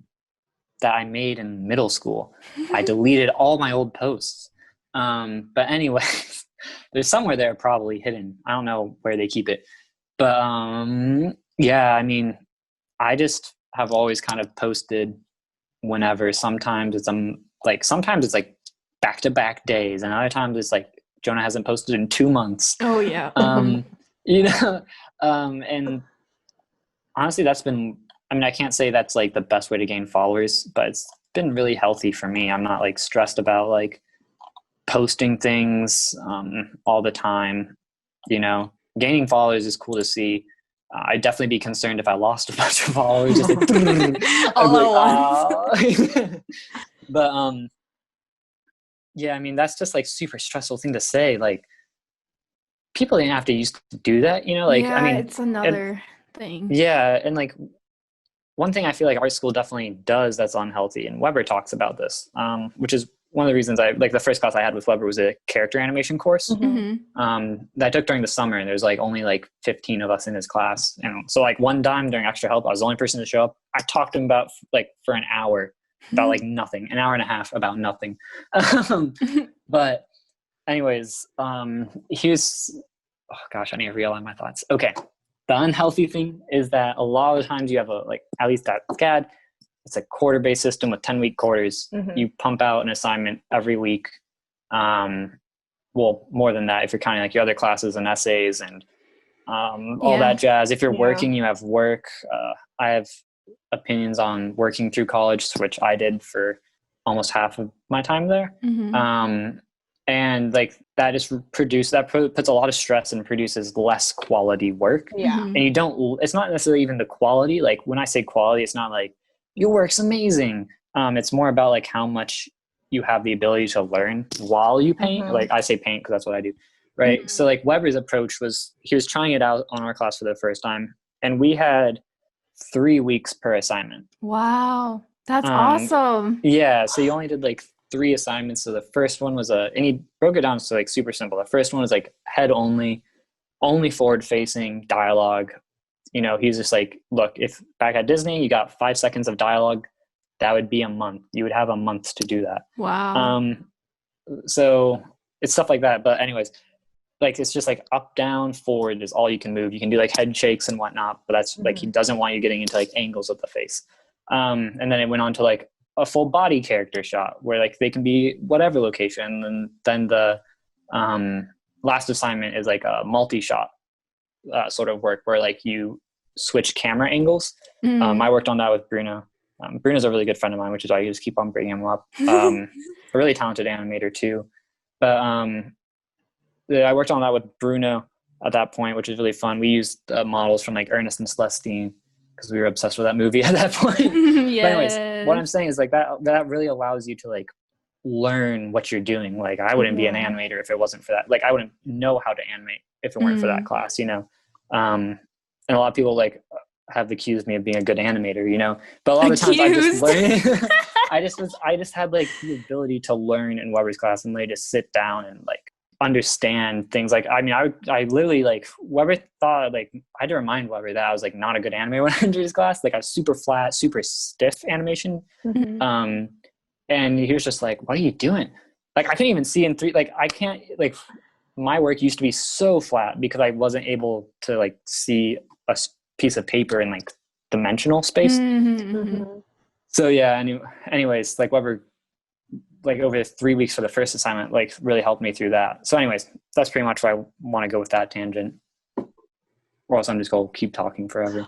that I made in middle school. I deleted all my old posts, but anyway, there's somewhere there probably hidden. I don't know where they keep it, but yeah, I mean, I just have always kind of posted whenever. Sometimes it's back to back days, and other times it's like Jonah hasn't posted in 2 months. Oh yeah. You know, and honestly, that's been. I mean, I can't say that's like the best way to gain followers, but it's been really healthy for me. I'm not like stressed about like posting things all the time. You know, gaining followers is cool to see. I'd definitely be concerned if I lost a bunch of followers. Just like, all at once. But yeah, I mean, that's just like super stressful thing to say. Like, people didn't have to used to do that, you know? Like, Yeah, I mean, it's another thing. yeah, and like one thing I feel like art school definitely does that's unhealthy, and Weber talks about this, which is one of the reasons I like the first class I had with Weber was a character animation course that I took during the summer, and there's like only like 15 of us in his class. And so like one time during extra help, I was the only person to show up. I talked to him about like for an hour about like nothing, an hour and a half about nothing. But anyways, here's, oh gosh, I need to realign my thoughts. Okay. The unhealthy thing is that a lot of the times you have at least at SCAD, it's a quarter-based system with 10-week quarters. You pump out an assignment every week. Well, more than that if you're counting like your other classes and essays and all that jazz. If you're working, you have work. I have opinions on working through college, which I did for almost half of my time there. And like that just puts a lot of stress and produces less quality work. And it's not necessarily even the quality. Like when I say quality, it's not like your work's amazing. It's more about like how much you have the ability to learn while you paint. Like I say paint because that's what I do. Right. So like Weber's approach was, he was trying it out on our class for the first time, and we had 3 weeks per assignment. Wow. That's awesome. Yeah. So you only did like 3 assignments. So the first one was and he broke it down to like super simple. The first one was like head only forward facing dialogue. You know, he's just like, look, if back at Disney you got 5 seconds of dialogue, that would be a month. You would have a month to do that. Wow. So it's stuff like that. But anyways, like it's just like up, down, forward is all you can move. You can do like head shakes and whatnot, but that's like, he doesn't want you getting into like angles of the face. And then it went on to like a full body character shot where like they can be whatever location. And then the last assignment is like a multi-shot sort of work where like you switch camera angles. I worked on that with Bruno. Bruno's a really good friend of mine, which is why I just keep on bringing him up. A really talented animator too. But I worked on that with Bruno at that point, which is really fun. We used models from like Ernest and Celestine because we were obsessed with that movie at that point. But anyways, what I'm saying is like that really allows you to like learn what you're doing. Like I wouldn't be an animator if it wasn't for that. Like I wouldn't know how to animate if it weren't for that class, you know? And a lot of people like have accused me of being a good animator, you know, but a lot of times I just learned. I just had like the ability to learn in Weber's class and like just sit down and like understand things. Like I mean, I literally like Weber thought like I had to remind Weber that I was like not a good animator when I entered his class. Like I was super flat, super stiff animation. And he was just like, "What are you doing?" Like I couldn't even see in 3. Like I can't like my work used to be so flat because I wasn't able to like see a piece of paper in like dimensional space. So yeah. Anyways, like Weber, like over 3 weeks for the first assignment, like really helped me through that. So anyways, that's pretty much why I want to go with that tangent. Or else I'm just going to keep talking forever.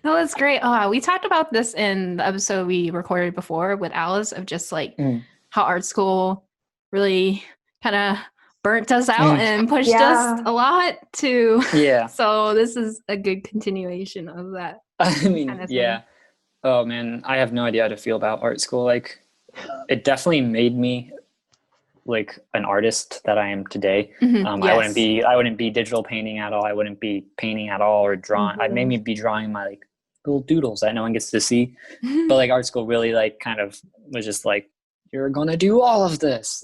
No, that's great. We talked about this in the episode we recorded before with Alice of just like how art school really kind of burnt us out and pushed us a lot to. Yeah. So this is a good continuation of that. I mean, kind of yeah. Oh man, I have no idea how to feel about art school. Like it definitely made me like an artist that I am today. Yes. I wouldn't be digital painting at all. I wouldn't be painting at all or drawing. It made me be drawing my like little doodles that no one gets to see. But like art school really like kind of was just like, you're gonna do all of this,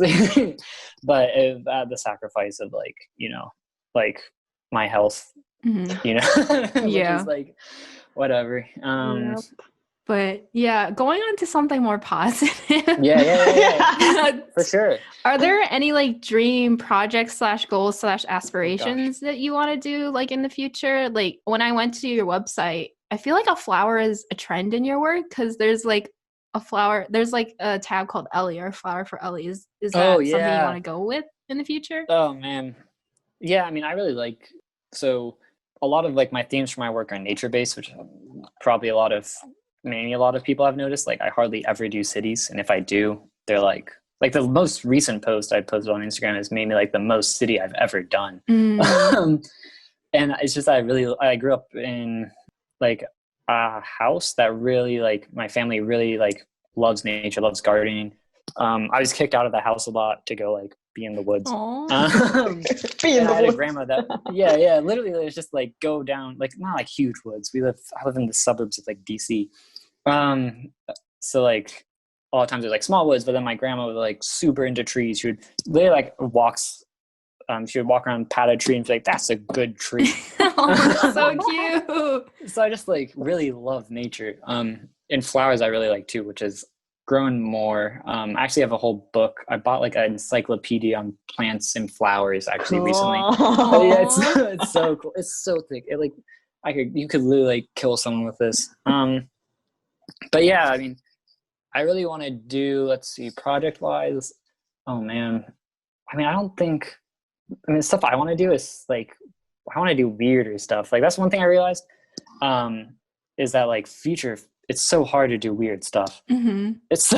but at the sacrifice of like, you know, like my health, you know, which is like whatever. But yeah, going on to something more positive. Yeah. For sure. Are there any like dream projects / goals / aspirations that you want to do like in the future? Like when I went to your website, I feel like a flower is a trend in your work because there's like a flower, there's like a tab called Ellie or Flower for Ellie. Is that something you want to go with in the future? Oh man. Yeah, I mean, I really like, so a lot of like my themes for my work are nature based, which probably maybe a lot of people have noticed. Like I hardly ever do cities, and if I do, they're like the most recent post I posted on Instagram is maybe like the most city I've ever done. And it's just I grew up in like a house that really like my family really like loves nature, loves gardening. I was kicked out of the house a lot to go like be in the woods. I had a grandma that literally it was just like go down, like not like huge woods. I live in the suburbs of like DC. So like a lot of times there's like small woods, but then my grandma was like super into trees. She would literally like she would walk around, pat a tree and be like, that's a good tree. That's so cute. So I just like really love nature. And flowers I really like too, which is grown more. I actually have a whole book. I bought like an encyclopedia on plants and flowers actually recently. Yeah, it's so cool. It's so thick. It like you could literally like kill someone with this. But yeah, I mean, I really want to do, let's see, project wise. Oh man. I mean, the stuff I want to do is like, I want to do weirder stuff. Like that's one thing I realized, is that like future, it's so hard to do weird stuff. It's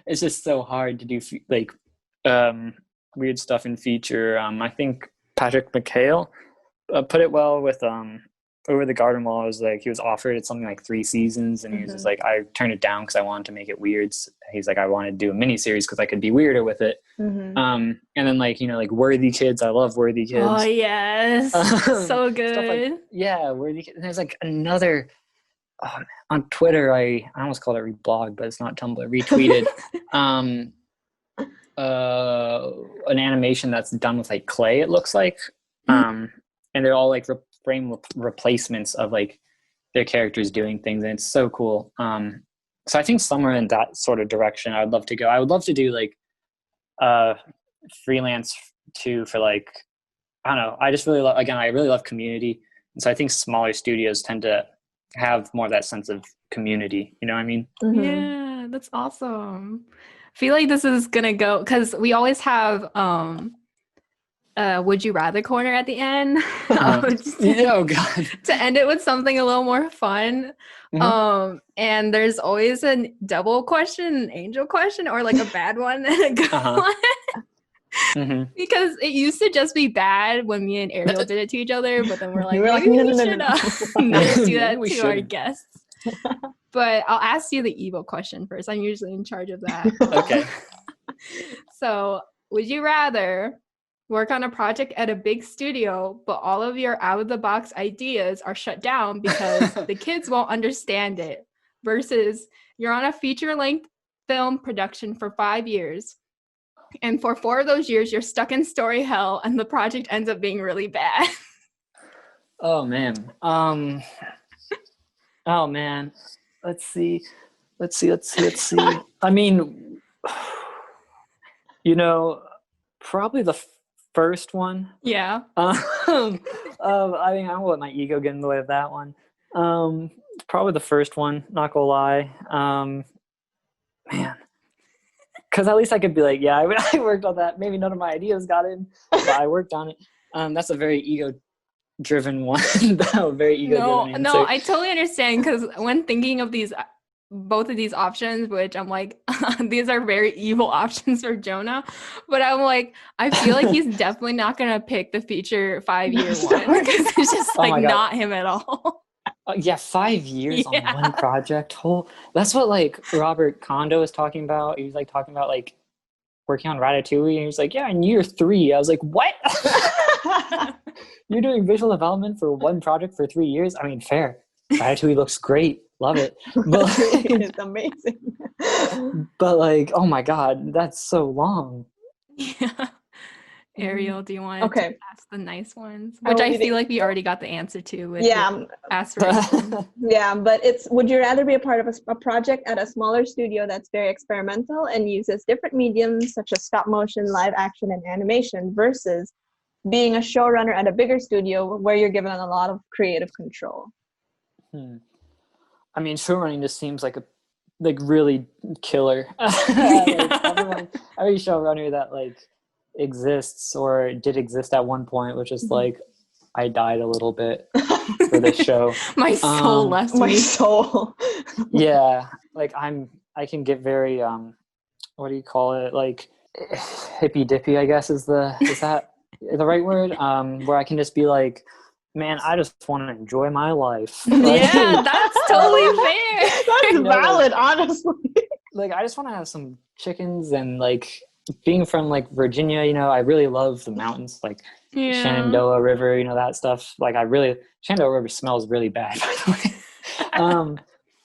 just so hard to do like weird stuff in feature. I think Patrick McHale put it well with Over the Garden Wall. Was like he was offered it something like 3 seasons, and he was just like, I turned it down because I wanted to make it weird. He's like, I wanted to do a mini series because I could be weirder with it. And then like, you know, like Worthy Kids. I love Worthy Kids. Oh yes, so good. Like, Worthy Kids. And there's like another. Oh, on Twitter, I almost called it reblog, but it's not Tumblr. Retweeted an animation that's done with like clay. It looks like, and they're all like frame replacements of like their characters doing things, and it's so cool. So I think somewhere in that sort of direction, I would love to go. I would love to do like freelance too for like, I don't know. I just really love. Again, I really love community, and so I think smaller studios tend to have more of that sense of community, you know what I mean? Yeah, that's awesome. I feel like this is gonna go because we always have would you rather corner at the end. Oh god. To end it with something a little more fun. And there's always a double question, an angel question, or like a bad one and a good one. Because it used to just be bad when me and Ariel did it to each other, but then we're like, maybe we should not do that to our guests. But I'll ask you the evil question first. I'm usually in charge of that. Okay. So, would you rather work on a project at a big studio, but all of your out-of-the-box ideas are shut down because the kids won't understand it, versus you're on a feature-length film production for 5 years, and for 4 of those years, you're stuck in story hell, and the project ends up being really bad? Oh man. Oh man. Let's see. I mean, you know, probably the first one. Yeah. I think I won't let my ego get in the way of that one. Probably the first one. Not gonna lie. Man. Because at least I could be like, yeah, I worked on that. Maybe none of my ideas got in, but I worked on it. That's a very ego-driven one. Very ego-driven answer. No, I totally understand, because when thinking of both of these options, which I'm like, these are very evil options for Jonah, but I'm like, I feel like he's definitely not going to pick the feature 5-year one, because it's just like not him at all. Yeah, 5 years on one project. That's what like Robert Kondo was talking about. He was like talking about like working on Ratatouille, and he was like, yeah, in year 3. I was like, what? You're doing visual development for one project for 3 years? I mean, fair. Ratatouille looks great. Love it. But It's amazing. but like, oh my God, that's so long. Yeah. Ariel, do you want to Okay. ask the nice ones? I Which will I be feel the- like we already got the answer to with Yeah, your aspirations. yeah, but it's, would you rather be a part of a project at a smaller studio that's very experimental and uses different mediums such as stop motion, live action, and animation versus being a showrunner at a bigger studio where you're given a lot of creative control? I mean, showrunning just seems like really killer. Yeah. Every showrunner that like exists or did exist at one point, which is like, I died a little bit for this show. My soul left My me. soul. Yeah, like I can get very what do you call it? Like hippy dippy, I guess is that the right word? Where I can just be like, man, I just want to enjoy my life. Yeah, that's totally fair. That's valid, honestly. Like I just want to have some chickens, and like being from like Virginia, I really love the mountains, like Shenandoah River, that stuff. Like Shenandoah River smells really bad, by the way.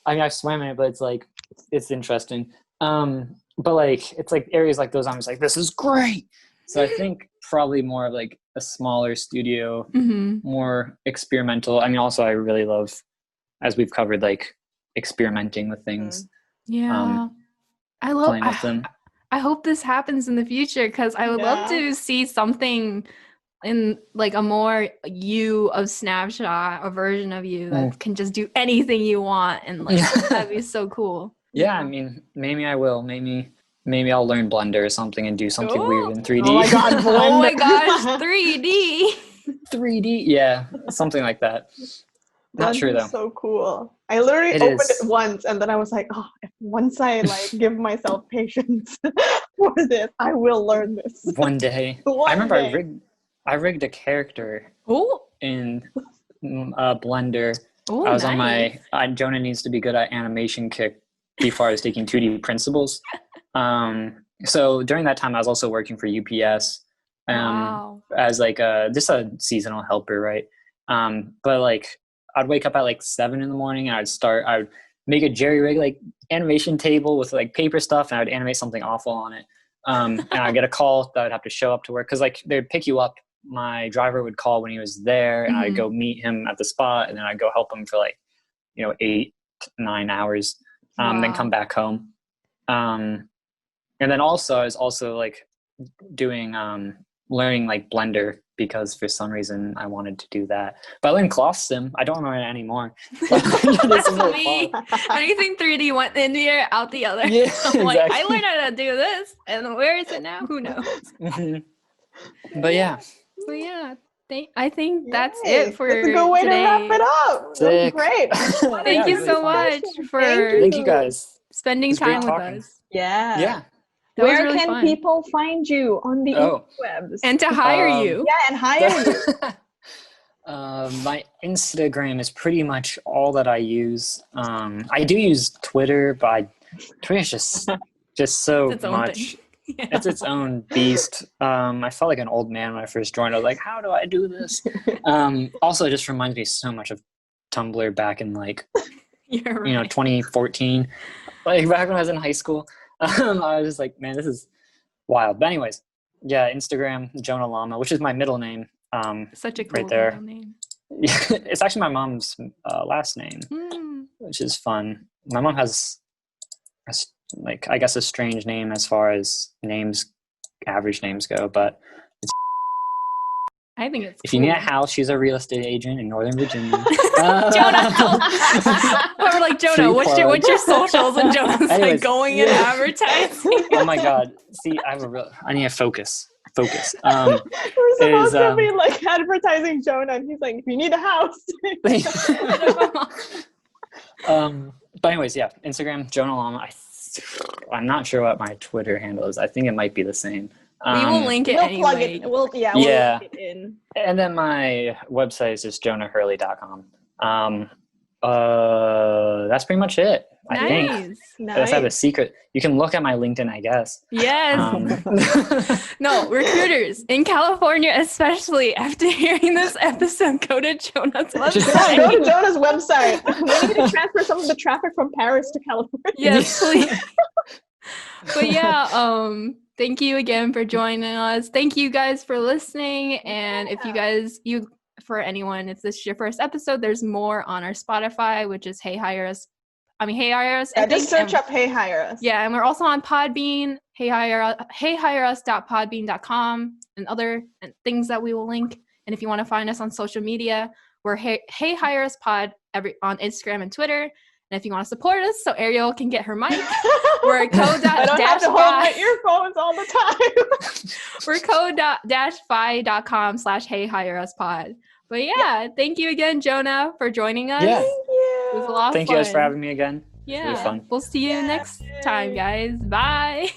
I mean, I've swam in it, but it's like, it's interesting. But like, it's like areas like those, I'm just like, this is great. So I think probably more of like a smaller studio, more experimental. I mean, also I really love, as we've covered, like experimenting with things. Yeah. I love playing with them. I hope this happens in the future because I would love to see something in like a more you of Snapshot, a version of you that can just do anything you want, and like that'd be so cool. Yeah, I mean, maybe I will. Maybe I'll learn Blender or something and do something weird in 3D. Oh my God, Blender. Oh my gosh, 3D. 3D, yeah, something like that. Not sure though. So cool. I literally opened it once and then I was like, oh, if once I like give myself patience for this, I will learn this. One day. I remember I rigged a character in Blender. I was on my Jonah needs to be good at animation kick before I was taking 2D principles. So during that time I was also working for UPS as like just a seasonal helper, right? But like I'd wake up at like 7 in the morning and I would make a jerry rig like animation table with like paper stuff, and I would animate something awful on it. And I'd get a call that I'd have to show up to work because like they'd pick you up. My driver would call when he was there, and I'd go meet him at the spot, and then I'd go help him for like 8 to 9 hours, then come back home. And then also I was also like doing learning like Blender because for some reason I wanted to do that. But I learned cloth sim. I don't learn it anymore. That's me. Anything 3D went in the air, out the other. Yeah, I'm like, I learned how to do this, and where is it now? Who knows? But yeah. So yeah, I think that's it for today. That's a good way today. To wrap it up. Sick. Great. Thank you so much for Thank you guys. Spending time with us. Yeah. That Where really can fun. people find you on the webs? And to hire you. Yeah, and hire you. My Instagram is pretty much all that I use. I do use Twitter, but Twitter's just so much. Yeah. It's its own beast. I felt like an old man when I first joined. I was like, how do I do this? Also, it just reminds me so much of Tumblr back in like, 2014. Like back when I was in high school. I was just like, man, this is wild. But anyways, yeah, Instagram, Jonah Llama, which is my middle name. Such a cool middle name. It's actually my mom's last name, which is fun. My mom has I guess a strange name as far as average names go, but I think it's if you need a house, she's a real estate agent in Northern Virginia. Jonah, we're like, Jonah, what's your socials? And Jonah's like going and advertising. Oh my God. See, I need to focus. We're supposed to be like advertising Jonah, and he's like, if you need a house. But anyways, yeah, Instagram, Jonah Llama. I'm not sure what my Twitter handle is. I think it might be the same. We will link it anyway. Plug it. We'll link it in. And then my website is just jonahhurley.com. That's pretty much it. I think. Nice. Unless I have a Nice. secret. You can look at my LinkedIn, I guess. Yes. No, recruiters in California, especially after hearing this episode, go to Jonah's Go website. to Jonah's website. We need to transfer some of the traffic from Paris to California. Yes, please. But yeah, thank you again for joining us. Thank you guys for listening. And if for anyone, if this is your first episode, there's more on our Spotify, which is Hey Hire Us. Hey Hire Us. Yeah, just search up Hey Hire Us. Yeah, and we're also on Podbean, heyhireus.podbean.com, and other things that we will link. And if you want to find us on social media, we're Hey Hire Us Pod on Instagram and Twitter. And if you want to support us so Ariel can get her mic, we're I don't have to hold my earphones all the time. we're code-fi.com/heyhireuspod. But yeah, thank you again, Jonah, for joining us. Yeah. Thank you. It was a lot of Thank fun. you guys for having me again. Yeah. It was fun. We'll see you next time, guys. Bye.